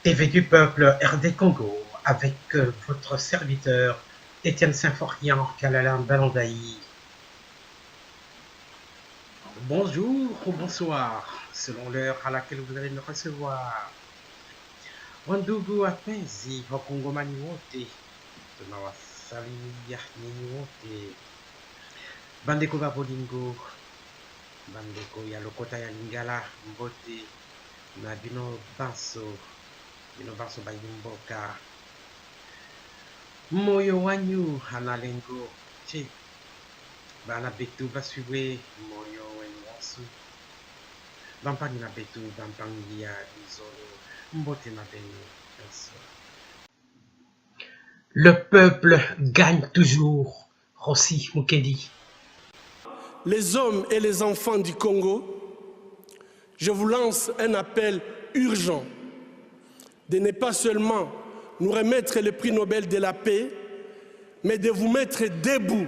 TV du peuple RD Congo, avec votre serviteur Étienne Symphorien Kalalam Balandaï. Bonjour ou bonsoir, selon l'heure à laquelle vous allez me recevoir. Wandugu apenzi wakongomani wote, tunawasalimia nyinyi wote. Bandeko ba bolingo, bandeko ya lokota ya lingala mbote, na bino banso bayimboka. Moyo wanyu analengo che bana betu basuwe moyo wenwasu bampangi na betu bampangi ya izolo mbote na beni banso. Le peuple gagne toujours. Rossi Mukedi. Les hommes et les enfants du Congo, je vous lance un appel urgent de ne pas seulement nous remettre le prix Nobel de la paix, mais de vous mettre debout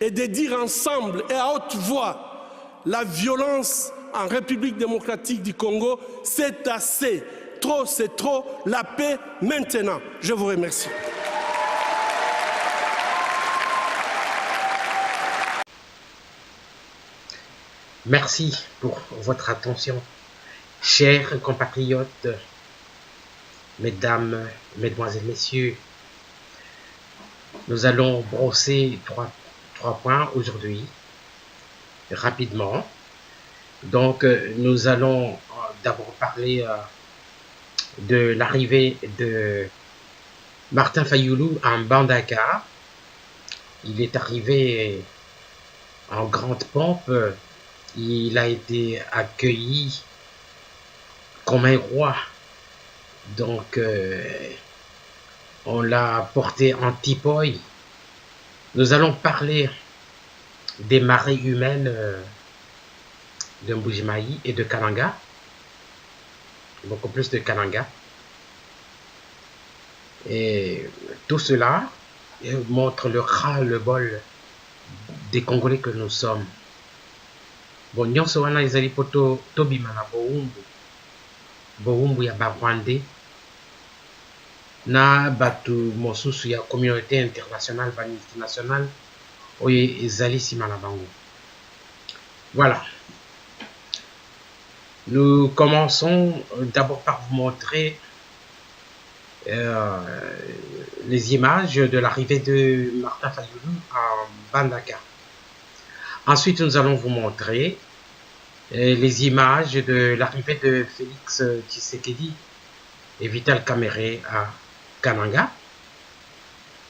et de dire ensemble et à haute voix la violence en République démocratique du Congo, c'est assez. Trop, c'est trop. La paix maintenant. Je vous remercie. Merci pour votre attention, chers compatriotes, mesdames, mesdemoiselles, messieurs. Nous allons brosser trois points aujourd'hui, rapidement. Donc, nous allons d'abord parler de l'arrivée de Martin Fayulu en Bandaka. Il est arrivé en grande pompe. Il a été accueilli comme un roi. Donc, on l'a porté en tipoy. Nous allons parler des marées humaines de Mbujimayi et de Kananga. Beaucoup plus de Kananga. Et tout cela montre le ras-le-bol des Congolais que nous sommes. Bon, nyonso wana ezali po tobima na bowumbu ya barwandais na batu mosusu ya communauté internationale ba multinationale oyo ezali nsima na bango. Voilà. Nous commençons d'abord par vous montrer les images de l'arrivée de Martin Fayulu en Bandaka. Ensuite, nous allons vous montrer les images de l'arrivée de Félix Tshisekedi et Vital Kamerhe à Kananga.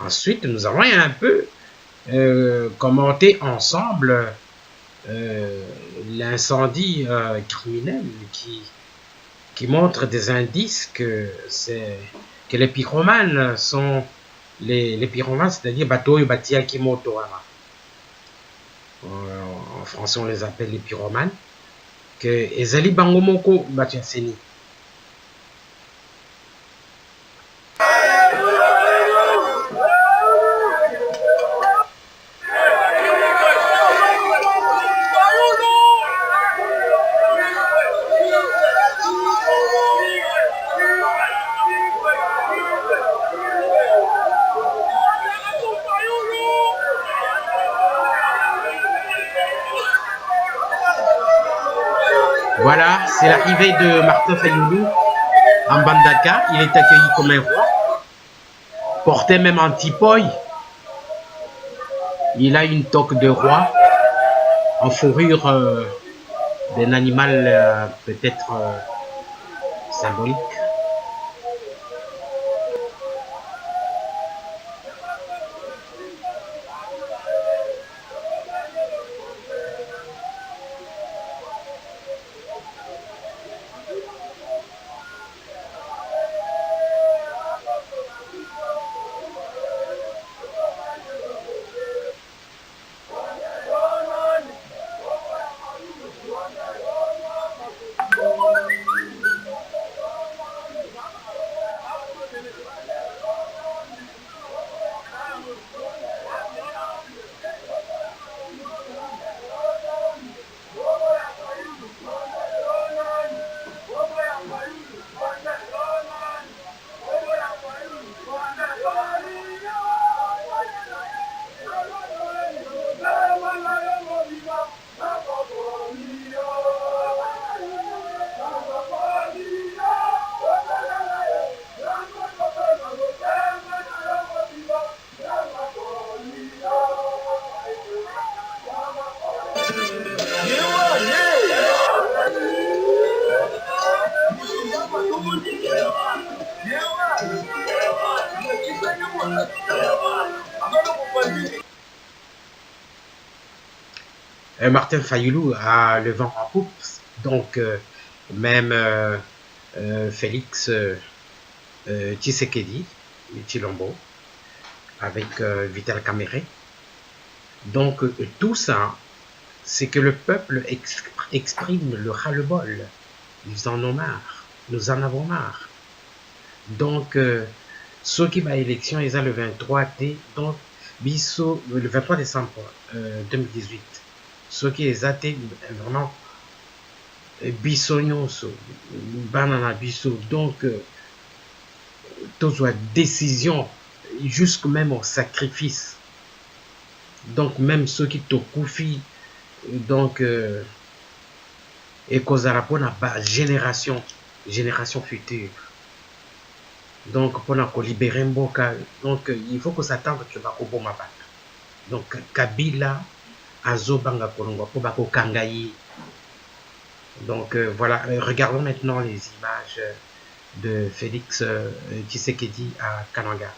Ensuite, nous allons un peu commenter ensemble l'incendie criminel qui montre des indices que les pyromanes sont les pyromanes, c'est-à-dire bateau et batia kimoto. En français, on les appelle les pyromanes. Que ezali bango moko batia seni. Voilà, c'est l'arrivée de Martin Fayulu en Bandaka. Il est accueilli comme un roi, porté même en tipoy. Il a une toque de roi en fourrure d'un animal peut-être symbolique. Martin Fayulu a le vent en poupe. Donc, même Félix Tshisekedi, Tshilombo, avec Vital Kamerhe. Donc, tout ça, c'est que le peuple exprime le ras-le-bol. Ils en ont marre. Nous en avons marre. Donc, ceux qui va à l'élection, ils ont le 23 T, donc, le 23 décembre 2018. Ceux qui les été vraiment bisognoso, banana biso. Donc, toutes les décisions, jusqu'à même au sacrifice. Donc, même ceux qui te confient, donc, et causera pour la génération future. Donc, pour nous libérer Mboka, donc il faut que s'attendre que va au bon matin. Donc, Kabila, Azobanga Kolongo, pour Bako Kangayi. Donc, voilà, regardons maintenant les images de Félix Tshisekedi à Kananga.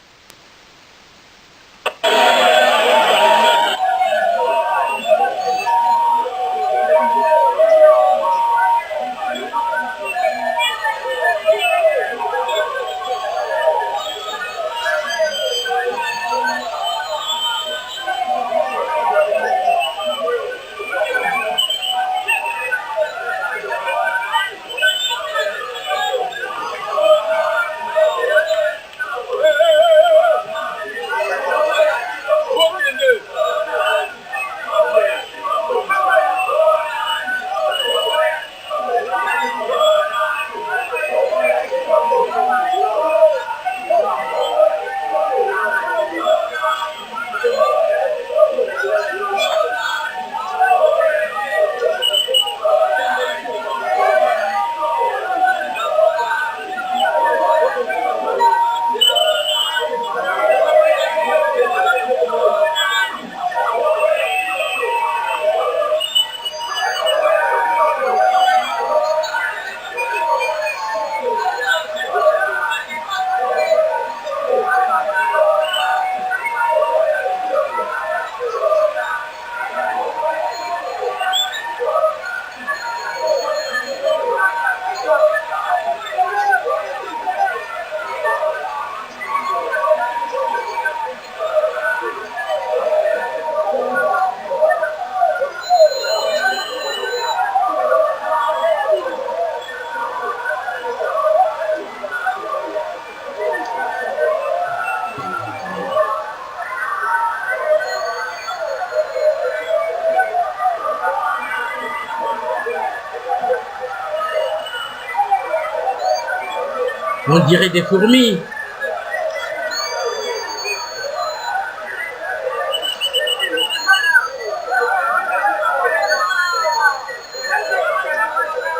On dirait des fourmis.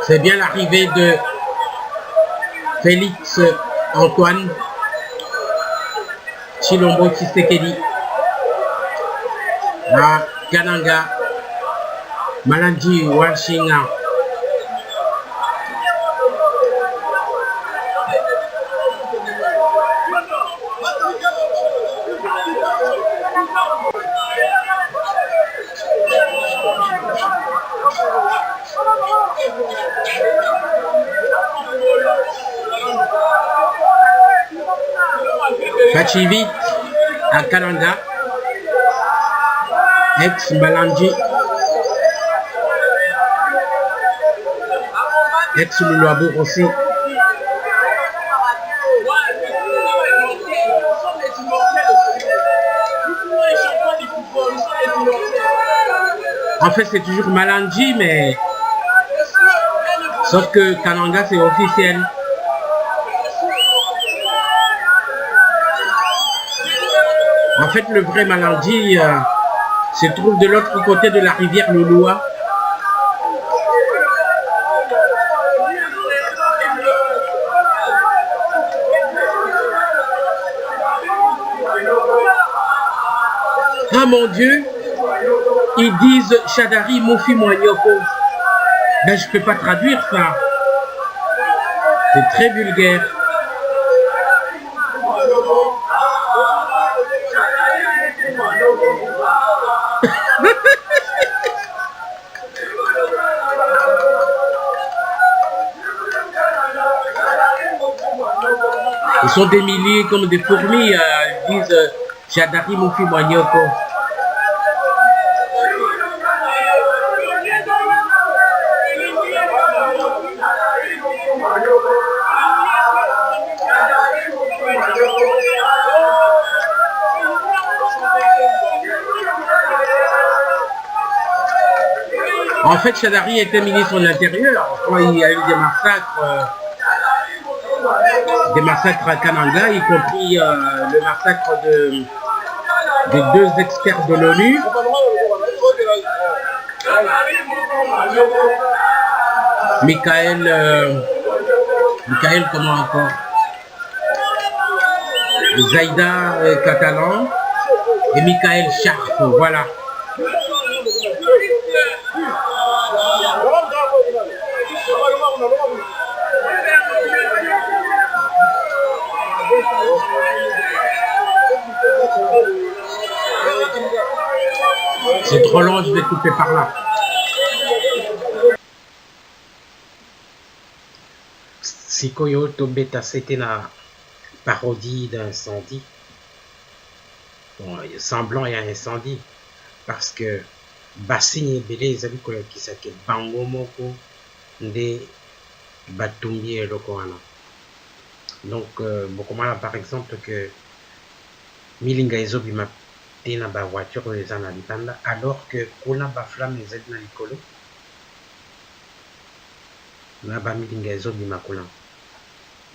C'est bien l'arrivée de Félix Antoine Tshilombo Tshisekedi à Kananga, Malandi Washinga. Bachivit à Kananga, ex-Malandi, ex-Luluabour aussi. En fait, c'est toujours Malandi, mais sauf que Kananga, c'est officiel. En fait, le vrai Malandi se trouve de l'autre côté de la rivière Loloua. Ah mon Dieu, ils disent Chadari Mofi Moignoko. Ben je peux pas traduire ça. C'est très vulgaire. sont des milliers comme des fourmis, ils disent Jadari Moufi Moanyoko. En fait, Chadari était ministre de l'Intérieur. Il y a eu des massacres à Kananga, y compris le massacre des 2 experts de l'ONU. Michael, comment encore? Zaïda Catalan et Michael Sharp, voilà. C'est trop long, je vais couper par là. Sikoyo Tobeta, c'était la parodie d'incendie. Bon, semblant et un incendie. Parce que Bassini et Belé, ils avaient qui s'appelle Bango Moko, de Batumbi et Lokoana. Donc, Bokomala, par exemple, que Milinga Ezobi m'a na ba voiture les en alipanda alors que kuna ba flamme les aides na likolo na ba milinga ezobi makula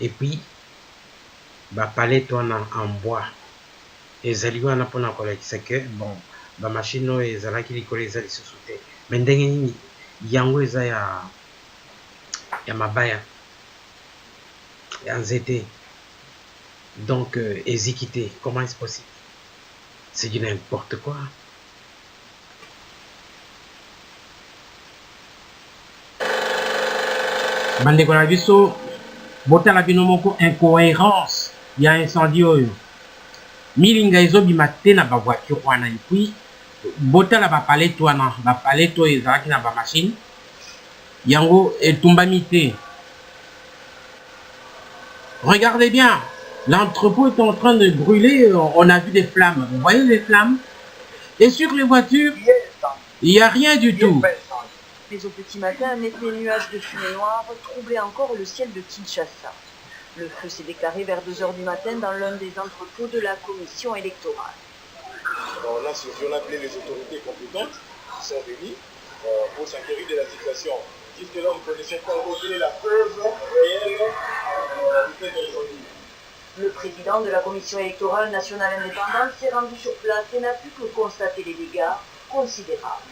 et puis ba palais toana en bois ezali wana pona kolakisa que bon ba machine oyo ezalaki likolo eza lisusu te mais ndenge nini yango eza ya mabaya ya nzete donc ezikite comment est-ce possible? C'est du n'importe quoi. Bandeko na biso botala bino moko incohérence ya incendie oyo milinga ezobima te na ba voiture wana et puis botala ba palette wana ba palette oyo ezalaki na ba machine yango etumbami te. Regardez bien. L'entrepôt est en train de brûler, on a vu des flammes. Vous voyez les flammes? Et sur les voitures, il n'y a rien du tout. Mais au petit matin, un épais nuage de fumée noire troublait encore le ciel de Kinshasa. Le feu s'est déclaré vers 2 h du matin dans l'un des entrepôts de la commission électorale. Alors là, on a appelé les autorités compétentes qui sont venues pour s'inquiéter de la situation. Jusque-là, on ne connaissait pas encore la cause réelle du fait de l'incendie. Le président de la Commission électorale nationale indépendante s'est rendu sur place et n'a pu que constater les dégâts considérables.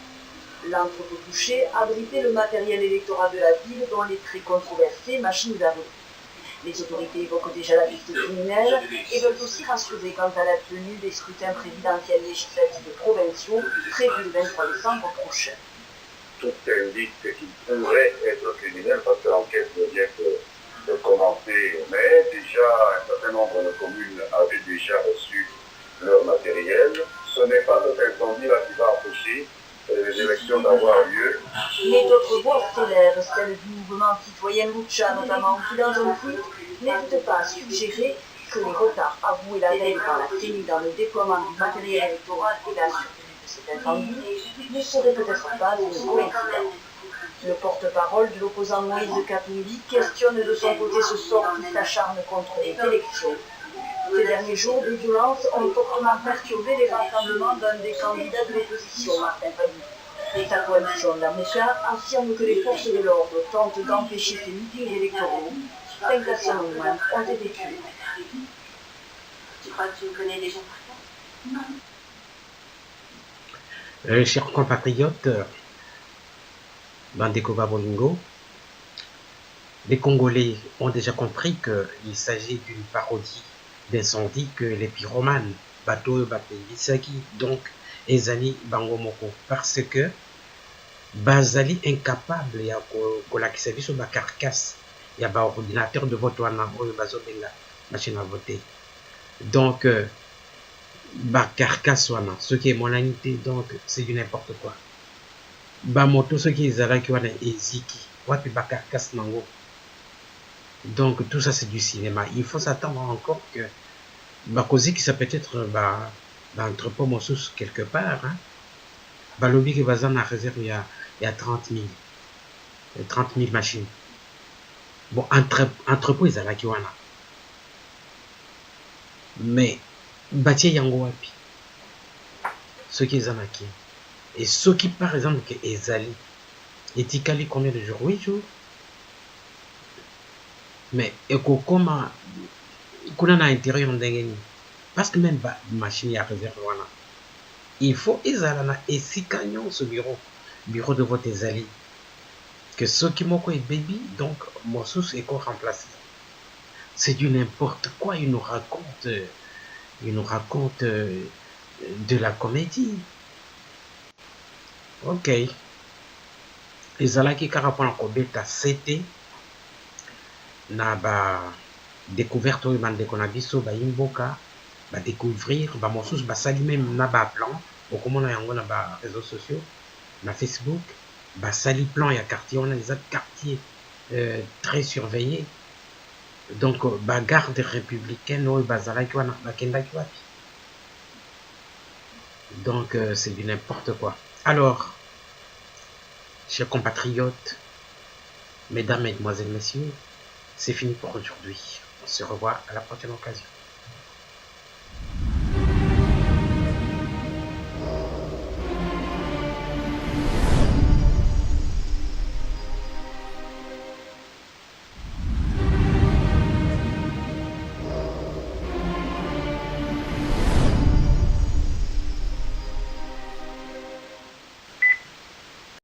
L'entrepôt touché abritait le matériel électoral de la ville, dont les très controversées machines à voter. Les autorités évoquent déjà la piste criminelle et veulent aussi rassurer quant à la tenue des scrutins présidentiels législatifs et provinciaux prévus le 23 décembre prochain. Tout indique qu'il pourrait être criminel parce que l'enquête ne vient que de commencer, mais déjà un certain nombre de communes avaient déjà reçu leur matériel. Ce n'est pas cet incendie-là qui va empêcher les élections d'avoir lieu. Mais d'autres voix s'élèvent, celle du mouvement citoyen Lucha notamment, qui dans un tweet n'hésite pas à suggérer que les retards avoués la veille par la CENI dans le déploiement du matériel électoral et la survenue de cet incendie ne seraient peut-être pas une coïncidence. Le porte-parole de l'opposant Moïse Katumbi questionne de son côté ce sort qui s'acharne contre les élections. Ces derniers jours, des violences ont fortement perturbé les rassemblements d'un des candidats de l'opposition, Martin Fayulu. Sa coalition Lamouka affirme que les forces de l'ordre tentent d'empêcher ces meetings électoraux. 5 personnes au moins ont été tuées. Tu crois que tu connais des gens par là? Chers compatriotes, Bandeko Bolingo, les Congolais ont déjà compris qu'il s'agit d'une parodie d'incendie que les pyromanes bateau Bisaki, donc Ezali Bangomoko, parce que Bazali incapable ya kolakisa biso ba carcasse ya ba ordinateur de vote wana oyo bazobenga machine à voter. Donc ba carcasse wana ce qui est monanité, donc c'est du n'importe quoi. Ba moto ce qui ezalaki wana eziki wapi ba carcasse nango Donc tout ça c'est du cinéma. Il faut s'attendre encore que causer qui ça peut être entrepôt Mossus quelque part. Hein. Lobby qui va en réserve il y a 30 000 machines. Bon, entrepôt ils allaient qui wana. Mais bâtir yango wapi. Ceux qui en qui. Et ceux qui par exemple que ezali etikali combien de jours? 8 jours. Mais ekokoma kuna na intérieur ndenge ni. Parce que même machine ya réserve wana. Il faut ezala na esika nyonso bureau de vote ezali. Que ceux qui moko est baby, donc Mossus est quoi remplacé. C'est du n'importe quoi, il nous raconte de la comédie. Ok. Les alaki karapon ko beta CT na découverte oyo bandeko na biso imboka découvrir Mossus basali même na plan okomona yango na réseaux sociaux na Facebook basali plan ya quartier on a des quartiers très surveillés donc garde républicaine oyo bazalaki wana bakendaki wapi. Donc c'est du n'importe quoi. Alors chers compatriotes, mesdames, mesdemoiselles, messieurs, c'est fini pour aujourd'hui. On se revoit à la prochaine occasion.